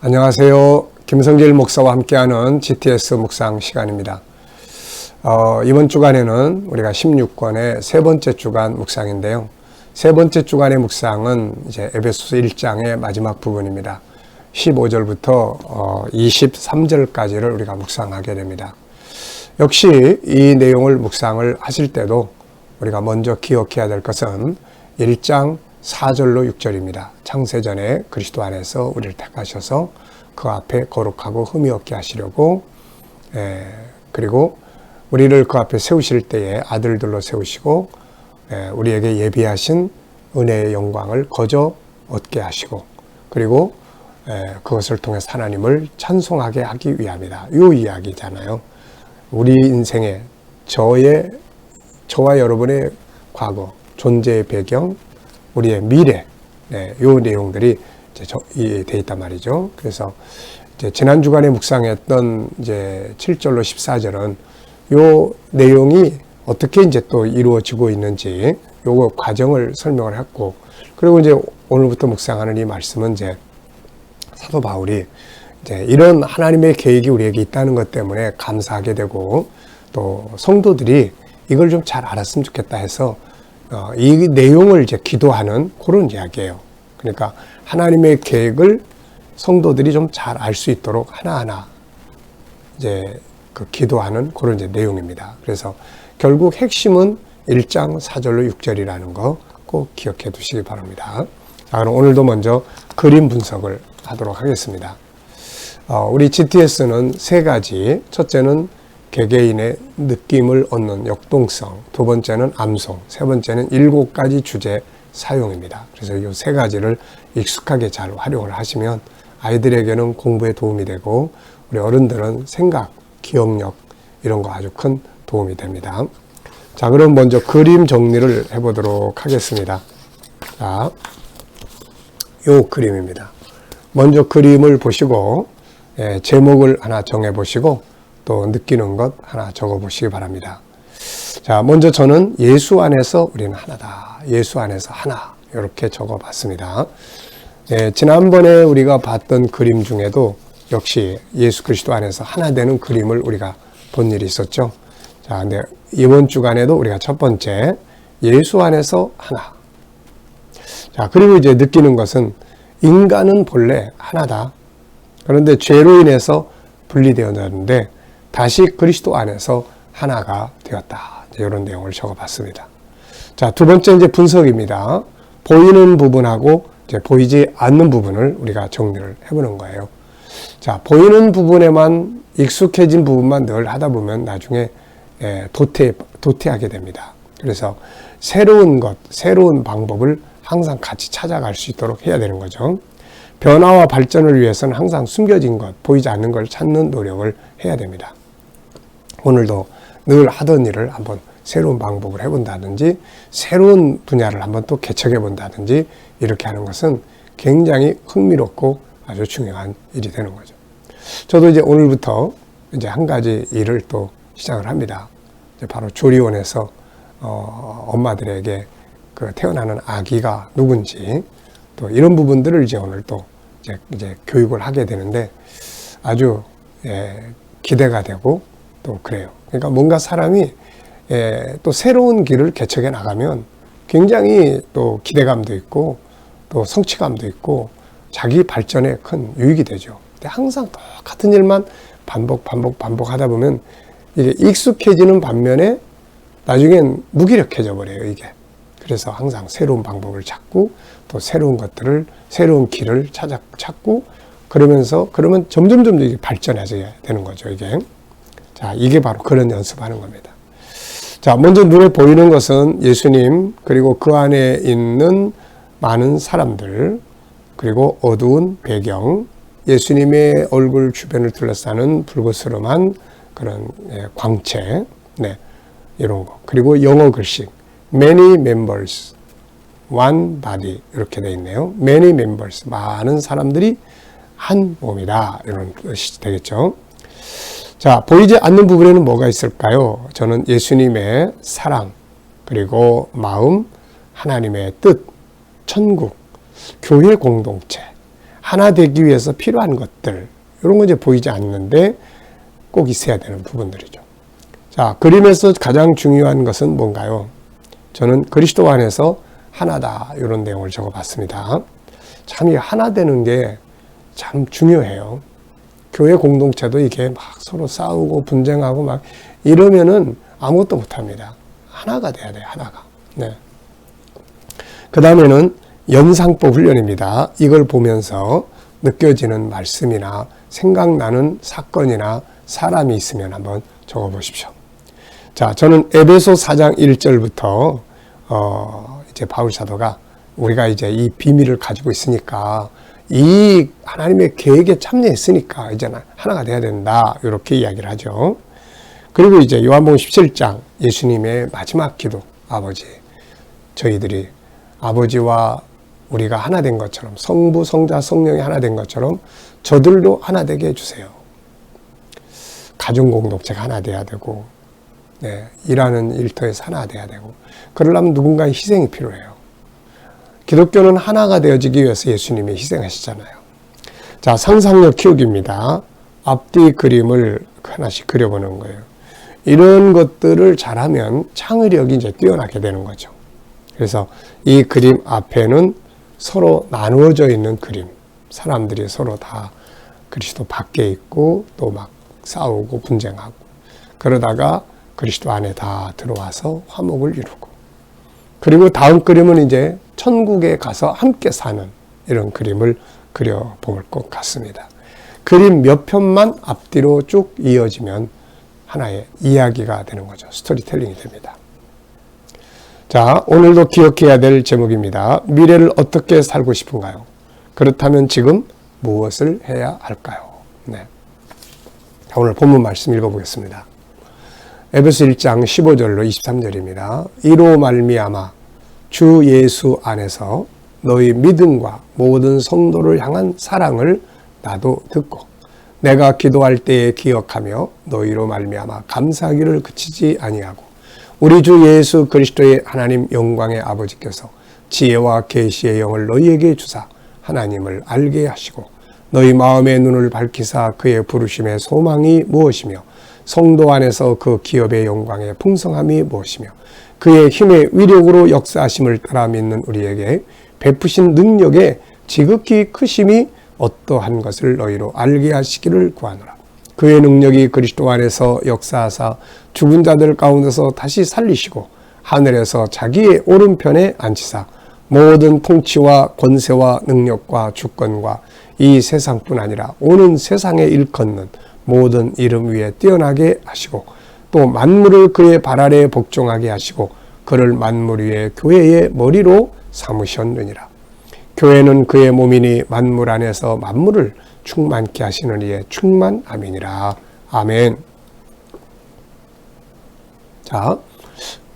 안녕하세요. 김성길 목사와 함께하는 GTS 묵상 시간입니다. 이번 주간에는 우리가 16권의 세 번째 주간 묵상인데요. 세 번째 주간의 묵상은 이제 에베소서 1장의 마지막 부분입니다. 15절부터 23절까지를 우리가 묵상하게 됩니다. 역시 이 내용을 묵상을 하실 때도 우리가 먼저 기억해야 될 것은 1장 4절로 6절입니다. 창세전에 그리스도 안에서 우리를 택하셔서 그 앞에 거룩하고 흠이 없게 하시려고 그리고 우리를 그 앞에 세우실 때에 아들들로 세우시고 우리에게 예비하신 은혜의 영광을 거저 얻게 하시고 그리고 그것을 통해서 하나님을 찬송하게 하기 위함이다. 이 이야기잖아요. 우리 인생에 저와 여러분의 과거, 존재의 배경, 우리의 미래, 요 내용들이 이제 돼 있단 말이죠. 그래서 이제 지난 주간에 묵상했던 이제 7절로 14절은 요 내용이 어떻게 이제 또 이루어지고 있는지 요거 과정을 설명을 했고, 그리고 이제 오늘부터 묵상하는 이 말씀은 이제 사도 바울이 이제 이런 하나님의 계획이 우리에게 있다는 것 때문에 감사하게 되고 또 성도들이 이걸 좀 잘 알았으면 좋겠다 해서 이 내용을 이제 기도하는 그런 이야기예요. 그러니까 하나님의 계획을 성도들이 좀 잘 알 수 있도록 하나하나 이제 그 기도하는 그런 이제 내용입니다. 그래서 결국 핵심은 1장 4절로 6절이라는 거 꼭 기억해 두시기 바랍니다. 자, 그럼 오늘도 먼저 그림 분석을 하도록 하겠습니다. 우리 GTS는 세 가지, 첫째는 개개인의 느낌을 얻는 역동성, 두 번째는 암송, 세 번째는 7가지 주제 사용입니다. 그래서 이 세 가지를 익숙하게 잘 활용을 하시면 아이들에게는 공부에 도움이 되고 우리 어른들은 생각, 기억력 이런 거 아주 큰 도움이 됩니다. 자, 그럼 먼저 그림 정리를 해보도록 하겠습니다. 자, 요 그림입니다. 먼저 그림을 보시고 제목을 하나 정해보시고 또 느끼는 것 하나 적어보시기 바랍니다. 자, 먼저 저는 예수 안에서 우리는 하나다. 예수 안에서 하나. 이렇게 적어봤습니다. 지난번에 우리가 봤던 그림 중에도 역시 예수 그리스도 안에서 하나 되는 그림을 우리가 본 일이 있었죠. 자, 근데 이번 주간에도 우리가 첫 번째 예수 안에서 하나. 자, 그리고 이제 느끼는 것은 인간은 본래 하나다. 그런데 죄로 인해서 분리되었는데 다시 그리스도 안에서 하나가 되었다. 이런 내용을 적어봤습니다. 자, 두 번째 이제 분석입니다. 보이는 부분하고 이제 보이지 않는 부분을 우리가 정리를 해보는 거예요. 자, 보이는 부분에만 익숙해진 부분만 늘 하다 보면 나중에 도태하게 됩니다. 그래서 새로운 것, 새로운 방법을 항상 같이 찾아갈 수 있도록 해야 되는 거죠. 변화와 발전을 위해서는 항상 숨겨진 것, 보이지 않는 걸 찾는 노력을 해야 됩니다. 오늘도 늘 하던 일을 한번 새로운 방법을 해본다든지 새로운 분야를 한번 또 개척해 본다든지 이렇게 하는 것은 굉장히 흥미롭고 아주 중요한 일이 되는 거죠. 저도 이제 오늘부터 이제 한 가지 일을 또 시작을 합니다. 이제 바로 조리원에서 엄마들에게 그 태어나는 아기가 누군지 또 이런 부분들을 이제 오늘 또 이제 교육을 하게 되는데 아주 기대가 되고 또 그래요. 그러니까 뭔가 사람이 또 새로운 길을 개척해 나가면 굉장히 또 기대감도 있고 또 성취감도 있고 자기 발전에 큰 유익이 되죠. 근데 항상 똑같은 일만 반복하다 보면 이게 익숙해지는 반면에 나중엔 무기력해져 버려요, 이게. 그래서 항상 새로운 방법을 찾고 또 새로운 것들을, 새로운 길을 찾고 그러면 점점 이게 발전해져야 되는 거죠, 이게. 자, 이게 바로 그런 연습하는 겁니다. 자, 먼저 눈에 보이는 것은 예수님, 그리고 그 안에 있는 많은 사람들, 그리고 어두운 배경, 예수님의 얼굴 주변을 둘러싸는 불그스름한 그런 광채, 이런 거. 그리고 영어 글씨, many members, one body 이렇게 되어 있네요. many members, 많은 사람들이 한 몸이다. 이런 뜻이 되겠죠. 자, 보이지 않는 부분에는 뭐가 있을까요? 저는 예수님의 사랑, 그리고 마음, 하나님의 뜻, 천국, 교회 공동체, 하나 되기 위해서 필요한 것들, 이런 건 이제 보이지 않는데 꼭 있어야 되는 부분들이죠. 자, 그림에서 가장 중요한 것은 뭔가요? 저는 그리스도 안에서 하나다, 이런 내용을 적어봤습니다. 참 이 하나 되는 게 참 중요해요. 교회 공동체도 이게 막 서로 싸우고 분쟁하고 막 이러면은 아무것도 못합니다. 하나가 돼야 돼요, 하나가. 네. 그 다음에는 연상법 훈련입니다. 이걸 보면서 느껴지는 말씀이나 생각나는 사건이나 사람이 있으면 한번 적어보십시오. 자, 저는 에베소 4장 1절부터 이제 바울 사도가 우리가 이제 이 비밀을 가지고 있으니까 이 하나님의 계획에 참여했으니까 이제는 하나가 돼야 된다, 이렇게 이야기를 하죠. 그리고 이제 요한복음 17장 예수님의 마지막 기도, 아버지, 저희들이 아버지와 우리가 하나 된 것처럼, 성부, 성자, 성령이 하나 된 것처럼 저들도 하나 되게 해주세요. 가정 공동체가 하나 돼야 되고, 네, 일하는 일터에서 하나 돼야 되고, 그러려면 누군가의 희생이 필요해요. 기독교는 하나가 되어지기 위해서 예수님이 희생하시잖아요. 자, 상상력 키우기입니다. 앞뒤 그림을 하나씩 그려보는 거예요. 이런 것들을 잘하면 창의력이 이제 뛰어나게 되는 거죠. 그래서 이 그림 앞에는 서로 나누어져 있는 그림, 사람들이 서로 다 그리스도 밖에 있고 또 막 싸우고 분쟁하고, 그러다가 그리스도 안에 다 들어와서 화목을 이루고, 그리고 다음 그림은 이제 천국에 가서 함께 사는 이런 그림을 그려볼 것 같습니다. 그림 몇 편만 앞뒤로 쭉 이어지면 하나의 이야기가 되는 거죠. 스토리텔링이 됩니다. 자, 오늘도 기억해야 될 제목입니다. 미래를 어떻게 살고 싶은가요? 그렇다면 지금 무엇을 해야 할까요? 네. 자, 오늘 본문 말씀 읽어보겠습니다. 에베소 1장 15절로 23절입니다. 이로 말미암아 주 예수 안에서 너희 믿음과 모든 성도를 향한 사랑을 나도 듣고 내가 기도할 때에 기억하며 너희로 말미암아 감사하기를 그치지 아니하고 우리 주 예수 그리스도의 하나님 영광의 아버지께서 지혜와 계시의 영을 너희에게 주사 하나님을 알게 하시고 너희 마음의 눈을 밝히사 그의 부르심의 소망이 무엇이며 성도 안에서 그 기업의 영광의 풍성함이 무엇이며 그의 힘의 위력으로 역사하심을 따라 믿는 우리에게 베푸신 능력의 지극히 크심이 어떠한 것을 너희로 알게 하시기를 구하노라. 그의 능력이 그리스도 안에서 역사하사 죽은 자들 가운데서 다시 살리시고 하늘에서 자기의 오른편에 앉히사 모든 통치와 권세와 능력과 주권과 이 세상뿐 아니라 오는 세상에 일컫는 모든 이름 위에 뛰어나게 하시고 또 만물을 그의 발 아래에 복종하게 하시고 그를 만물 위에 교회의 머리로 삼으셨느니라. 교회는 그의 몸이니 만물 안에서 만물을 충만케 하시는 이의 충만함이니라. 아멘. 자,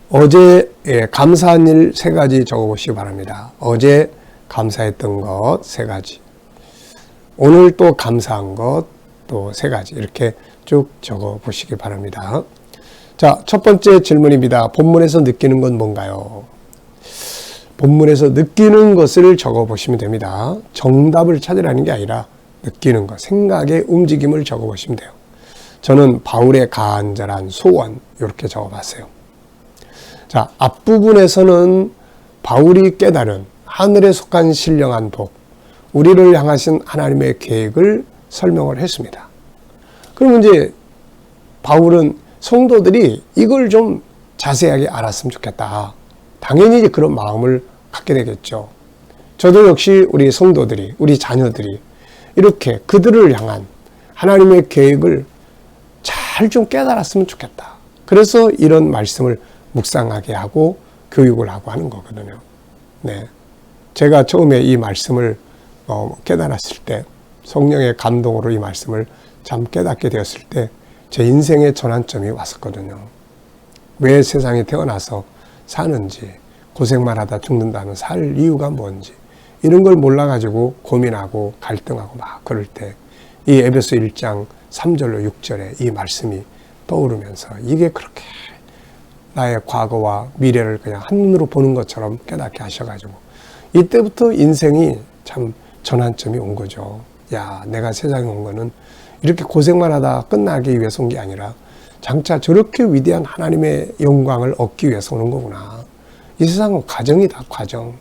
어제 감사한 일 3가지 적어보시기 바랍니다. 어제 감사했던 것 3가지, 오늘 또 감사한 것 또 3가지, 이렇게 쭉 적어보시기 바랍니다. 자, 첫 번째 질문입니다. 본문에서 느끼는 건 뭔가요? 본문에서 느끼는 것을 적어보시면 됩니다. 정답을 찾으라는 게 아니라 느끼는 것, 생각의 움직임을 적어보시면 돼요. 저는 바울의 간절한 소원, 이렇게 적어봤어요. 자, 앞부분에서는 바울이 깨달은 하늘에 속한 신령한 복, 우리를 향하신 하나님의 계획을 설명을 했습니다. 그러면 이제 바울은 성도들이 이걸 좀 자세하게 알았으면 좋겠다. 당연히 이제 그런 마음을 갖게 되겠죠. 저도 역시 우리 성도들이, 우리 자녀들이 이렇게 그들을 향한 하나님의 계획을 잘 좀 깨달았으면 좋겠다. 그래서 이런 말씀을 묵상하게 하고 교육을 하고 하는 거거든요. 네. 제가 처음에 이 말씀을 깨달았을 때, 성령의 감동으로 이 말씀을 참 깨닫게 되었을 때 제 인생의 전환점이 왔었거든요. 왜 세상에 태어나서 사는지, 고생만 하다 죽는다는 살 이유가 뭔지, 이런 걸 몰라가지고 고민하고 갈등하고 막 그럴 때 이 에베소 1장 3절로 6절에 이 말씀이 떠오르면서 이게 그렇게 나의 과거와 미래를 그냥 한눈으로 보는 것처럼 깨닫게 하셔가지고 이때부터 인생이 참 전환점이 온 거죠. 야, 내가 세상에 온 거는 이렇게 고생만 하다 끝나기 위해서 온 게 아니라 장차 저렇게 위대한 하나님의 영광을 얻기 위해서 오는 거구나. 이 세상은 과정이다, 과정.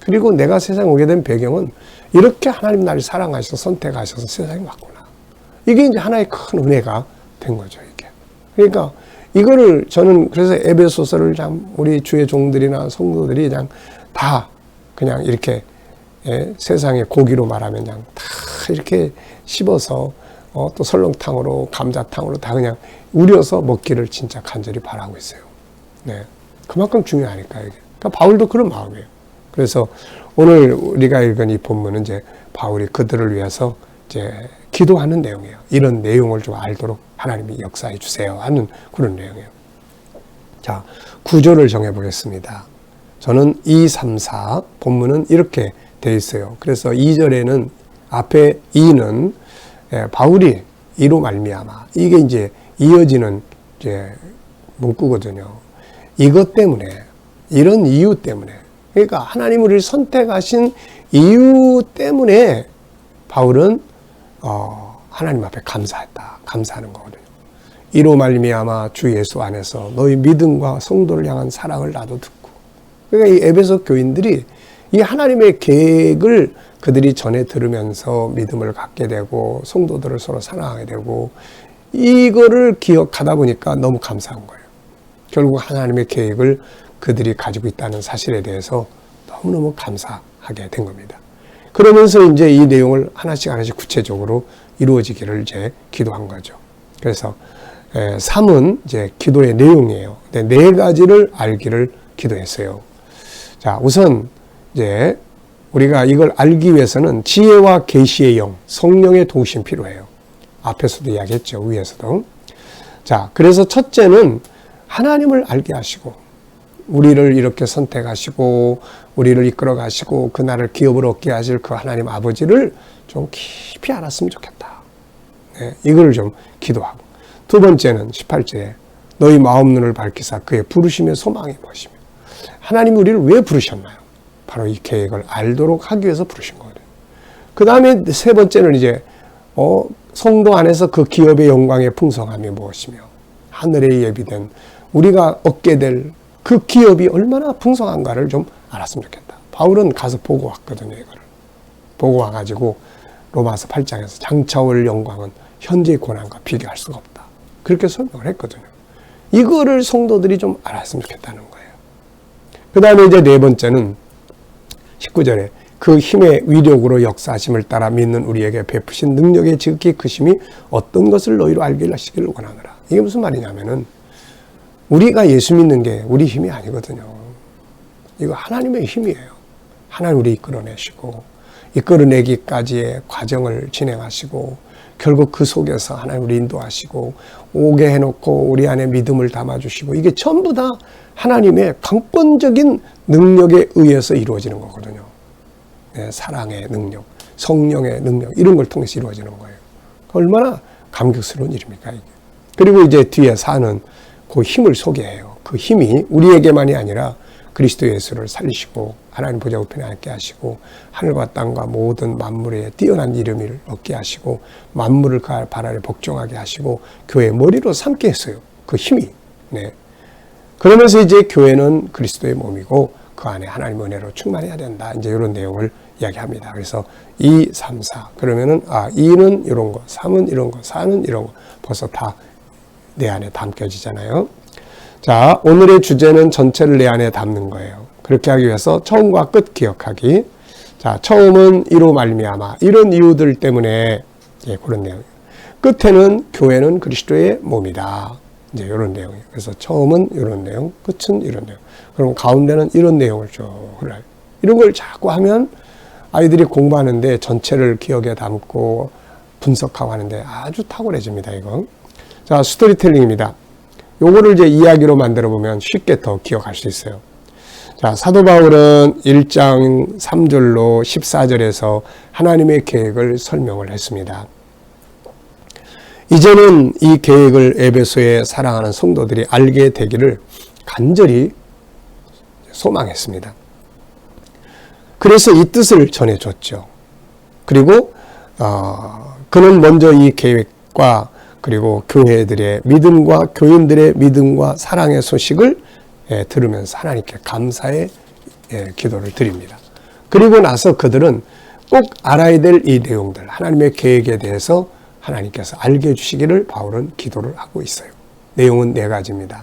그리고 내가 세상에 오게 된 배경은 이렇게 하나님 나를 사랑하셔서 선택하셔서 세상에 왔구나. 이게 이제 하나의 큰 은혜가 된 거죠, 이게. 그러니까 이거를 저는 그래서 에베소서를 참 우리 주의 종들이나 성도들이 그냥 다 그냥 이렇게 세상의 고기로 말하면 그냥 다 이렇게 씹어서 또 설렁탕으로 감자탕으로 다 그냥 우려서 먹기를 진짜 간절히 바라고 있어요. 네, 그만큼 중요하니까 이게. 그러니까 바울도 그런 마음이에요. 그래서 오늘 우리가 읽은 이 본문은 이제 바울이 그들을 위해서 이제 기도하는 내용이에요. 이런 내용을 좀 알도록 하나님이 역사해 주세요 하는 그런 내용이에요. 자, 구조를 정해 보겠습니다. 저는 2, 3, 4 본문은 이렇게 돼 있어요. 그래서 2절에는 앞에 2는 바울이 이로 말미암아, 이게 이제 이어지는 이제 문구거든요. 이것 때문에, 이런 이유 때문에, 그러니까 하나님 우리를 선택하신 이유 때문에 바울은 하나님 앞에 감사했다, 감사하는 거거든요. 이로 말미암아 주 예수 안에서 너희 믿음과 성도를 향한 사랑을 나도 듣고, 그러니까 이 에베소 교인들이 이 하나님의 계획을 그들이 전에 들으면서 믿음을 갖게 되고 성도들을 서로 사랑하게 되고 이거를 기억하다 보니까 너무 감사한 거예요. 결국 하나님의 계획을 그들이 가지고 있다는 사실에 대해서 너무너무 감사하게 된 겁니다. 그러면서 이제 이 내용을 하나씩 하나씩 구체적으로 이루어지기를 이제 기도한 거죠. 그래서 3은 이제 기도의 내용이에요. 근데 4가지를 알기를 기도했어요. 자, 우선 이제 우리가 이걸 알기 위해서는 지혜와 계시의 영, 성령의 도우심이 필요해요. 앞에서도 이야기했죠, 위에서도. 자, 그래서 첫째는 하나님을 알게 하시고 우리를 이렇게 선택하시고 우리를 이끌어 가시고 그 나라를 기업을 얻게 하실 그 하나님 아버지를 좀 깊이 알았으면 좋겠다. 네, 이걸 좀 기도하고. 두 번째는 18절에 너희 마음 눈을 밝히사 그의 부르심의 소망이 무엇이며, 하나님이 우리를 왜 부르셨나요? 바로 이 계획을 알도록 하기 위해서 부르신 거거든요. 그 다음에 세 번째는 이제 성도 안에서 그 기업의 영광의 풍성함이 무엇이며 하늘에 예비된 우리가 얻게 될 그 기업이 얼마나 풍성한가를 좀 알았으면 좋겠다. 바울은 가서 보고 왔거든요. 이거를 보고 와가지고 로마서 8장에서 장차 올 영광은 현재의 고난과 비교할 수가 없다. 그렇게 설명을 했거든요. 이거를 성도들이 좀 알았으면 좋겠다는 거예요. 그 다음에 이제 네 번째는 19절에 그 힘의 위력으로 역사하심을 따라 믿는 우리에게 베푸신 능력의 지극히 크심이 어떤 것을 너희로 알게 하시기를 원하노라. 이게 무슨 말이냐면은 우리가 예수 믿는 게 우리 힘이 아니거든요. 이거 하나님의 힘이에요. 하나님 우리 이끌어내시고 이끌어내기까지의 과정을 진행하시고 결국 그 속에서 하나님 우리 인도하시고 오게 해놓고 우리 안에 믿음을 담아주시고 이게 전부 다 하나님의 강권적인 능력에 의해서 이루어지는 거거든요. 네, 사랑의 능력, 성령의 능력 이런 걸 통해서 이루어지는 거예요. 얼마나 감격스러운 일입니까 이게. 그리고 이제 뒤에 4는 그 힘을 소개해요. 그 힘이 우리에게만이 아니라 그리스도 예수를 살리시고 하나님 보좌 우편에 앉게 하시고 하늘과 땅과 모든 만물에 뛰어난 이름을 얻게 하시고 만물을 그 발 아래 복종하게 하시고 교회의 머리로 삼게 했어요. 그 힘이. 네. 그러면서 이제 교회는 그리스도의 몸이고 그 안에 하나님의 은혜로 충만해야 된다. 이제 이런 내용을 이야기합니다. 그래서 2, 3, 4 그러면은 2는 이런 거, 3은 이런 거, 4는 이런 거 벌써 다 내 안에 담겨지잖아요. 자, 오늘의 주제는 전체를 내 안에 담는 거예요. 그렇게 하기 위해서 처음과 끝 기억하기. 자, 처음은 이로 말미암아 이런 이유들 때문에 그런 내용이에요. 끝에는 교회는 그리스도의 몸이다. 이제 이런 내용이에요. 그래서 처음은 이런 내용, 끝은 이런 내용. 그럼 가운데는 이런 내용을 쭉 흘러요. 이런 걸 자꾸 하면 아이들이 공부하는데 전체를 기억에 담고 분석하고 하는데 아주 탁월해집니다, 이거. 자, 스토리텔링입니다. 요거를 이제 이야기로 만들어 보면 쉽게 더 기억할 수 있어요. 자, 사도 바울은 1장 3절로 14절에서 하나님의 계획을 설명을 했습니다. 이제는 이 계획을 에베소에 사랑하는 성도들이 알게 되기를 간절히 소망했습니다. 그래서 이 뜻을 전해줬죠. 그리고 그는 먼저 이 계획과 그리고 교회들의 믿음과 교인들의 믿음과 사랑의 소식을 들으면서 하나님께 감사의 기도를 드립니다. 그리고 나서 그들은 꼭 알아야 될 이 내용들, 하나님의 계획에 대해서 하나님께서 알게 해주시기를 바울은 기도를 하고 있어요. 내용은 4가지입니다.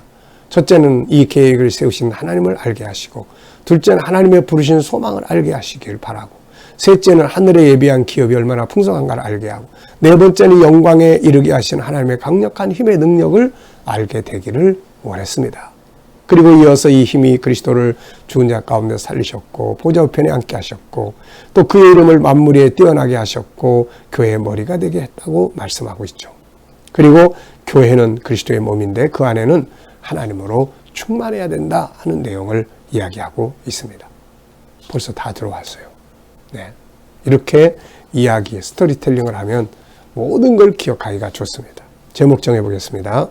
첫째는 이 계획을 세우신 하나님을 알게 하시고, 둘째는 하나님의 부르신 소망을 알게 하시길 바라고, 셋째는 하늘에 예비한 기업이 얼마나 풍성한가를 알게 하고, 네 번째는 영광에 이르게 하신 하나님의 강력한 힘의 능력을 알게 되기를 원했습니다. 그리고 이어서 이 힘이 그리스도를 죽은 자 가운데 살리셨고 보좌 우편에 앉게 하셨고 또 그의 이름을 만물에 뛰어나게 하셨고 교회의 머리가 되게 했다고 말씀하고 있죠. 그리고 교회는 그리스도의 몸인데 그 안에는 하나님으로 충만해야 된다 하는 내용을 이야기하고 있습니다. 벌써 다 들어왔어요. 네. 이렇게 이야기, 스토리텔링을 하면 모든 걸 기억하기가 좋습니다. 제목 정해보겠습니다.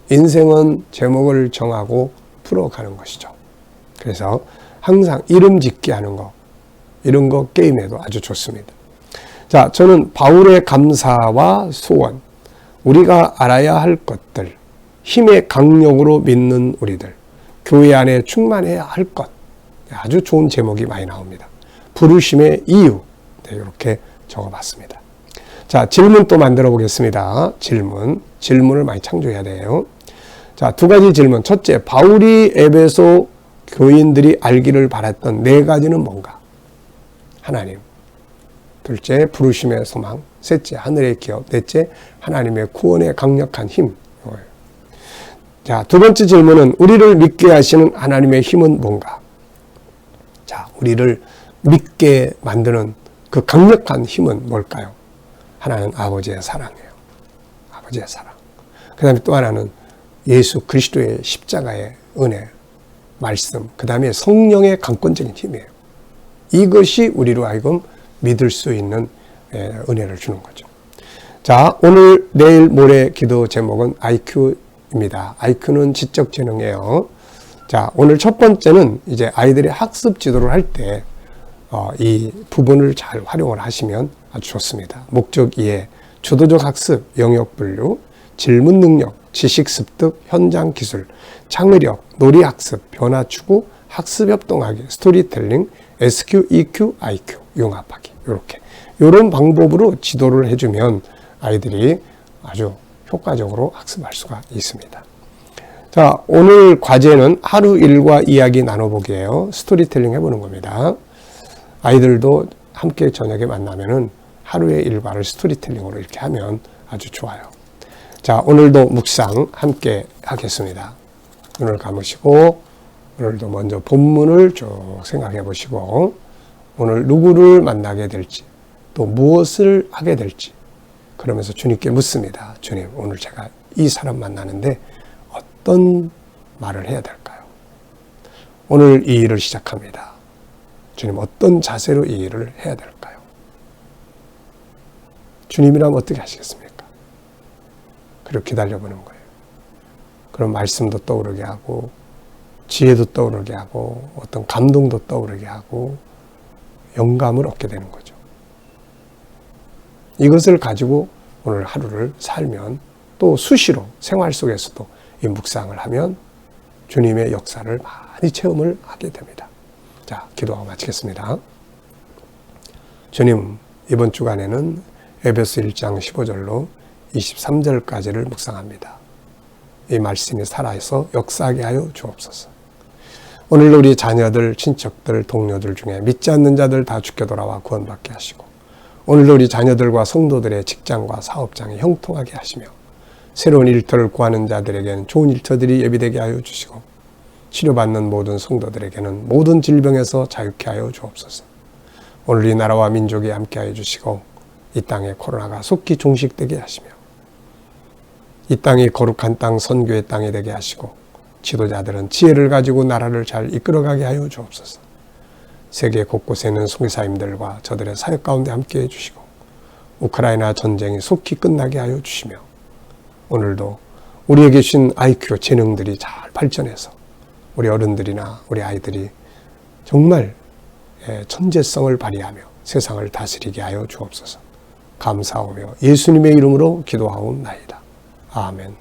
인생은 제목을 정하고 풀어가는 것이죠. 그래서 항상 이름 짓기 하는 거, 이런 거 게임에도 아주 좋습니다. 자, 저는 바울의 감사와 소원, 우리가 알아야 할 것들, 힘의 강력으로 믿는 우리들, 교회 안에 충만해야 할 것, 아주 좋은 제목이 많이 나옵니다. 부르심의 이유, 네, 이렇게 적어봤습니다. 자, 질문 또 만들어 보겠습니다. 질문을 많이 창조해야 돼요. 자, 2가지 질문. 첫째, 바울이 에베소 교인들이 알기를 바랐던 4가지는 뭔가? 하나님. 둘째, 부르심의 소망. 셋째, 하늘의 기업. 넷째, 하나님의 구원의 강력한 힘. 자, 2번째 질문은 우리를 믿게 하시는 하나님의 힘은 뭔가? 자, 우리를 믿게 만드는 그 강력한 힘은 뭘까요? 하나는 아버지의 사랑이에요. 아버지의 사랑. 그 다음에 또 하나는 예수 그리스도의 십자가의 은혜, 말씀, 그 다음에 성령의 강권적인 힘이에요. 이것이 우리로 하여금 믿을 수 있는 은혜를 주는 거죠. 자, 오늘, 내일, 모레 기도 제목은 IQ입니다. IQ는 지적 재능이에요. 자, 오늘 첫 번째는 이제 아이들이 학습 지도를 할 때 이 부분을 잘 활용을 하시면 아주 좋습니다. 목적 이해, 주도적 학습, 영역 분류, 질문 능력, 지식 습득, 현장 기술, 창의력, 놀이 학습, 변화 추구, 학습 협동하기, 스토리텔링, SQ, EQ, IQ, 융합하기. 이런 방법으로 지도를 해주면 아이들이 아주 효과적으로 학습할 수가 있습니다. 자, 오늘 과제는 하루 일과 이야기 나눠보기예요. 스토리텔링 해보는 겁니다. 아이들도 함께 저녁에 만나면은 하루의 일과를 스토리텔링으로 이렇게 하면 아주 좋아요. 자, 오늘도 묵상 함께 하겠습니다. 눈을 감으시고 오늘도 먼저 본문을 쭉 생각해 보시고 오늘 누구를 만나게 될지 또 무엇을 하게 될지 그러면서 주님께 묻습니다. 주님, 오늘 제가 이 사람 만나는데 어떤 말을 해야 될까요? 오늘 이 일을 시작합니다. 주님, 어떤 자세로 이 일을 해야 될까요? 주님이라면 어떻게 하시겠습니까? 그리고 기다려보는 거예요. 그런 말씀도 떠오르게 하고 지혜도 떠오르게 하고 어떤 감동도 떠오르게 하고 영감을 얻게 되는 거죠. 이것을 가지고 오늘 하루를 살면 또 수시로 생활 속에서도 이 묵상을 하면 주님의 역사를 많이 체험을 하게 됩니다. 자, 기도하고 마치겠습니다. 주님, 이번 주간에는 에베소 1장 15절로 23절까지를 묵상합니다. 이 말씀이 살아서 역사하게 하여 주옵소서. 오늘도 우리 자녀들, 친척들, 동료들 중에 믿지 않는 자들 다 주께 돌아와 구원받게 하시고 오늘도 우리 자녀들과 성도들의 직장과 사업장에 형통하게 하시며 새로운 일터를 구하는 자들에게는 좋은 일터들이 예비되게 하여 주시고 치료받는 모든 성도들에게는 모든 질병에서 자유케 하여 주옵소서. 오늘 이 나라와 민족이 함께 하여 주시고 이 땅에 코로나가 속히 종식되게 하시며 이 땅이 거룩한 땅, 선교의 땅이 되게 하시고 지도자들은 지혜를 가지고 나라를 잘 이끌어가게 하여 주옵소서. 세계 곳곳에 있는 선교사님들과 저들의 사역 가운데 함께 해주시고 우크라이나 전쟁이 속히 끝나게 하여 주시며 오늘도 우리에게 주신 IQ 재능들이 잘 발전해서 우리 어른들이나 우리 아이들이 정말 천재성을 발휘하며 세상을 다스리게 하여 주옵소서. 감사하며 예수님의 이름으로 기도하옵나이다. 아멘.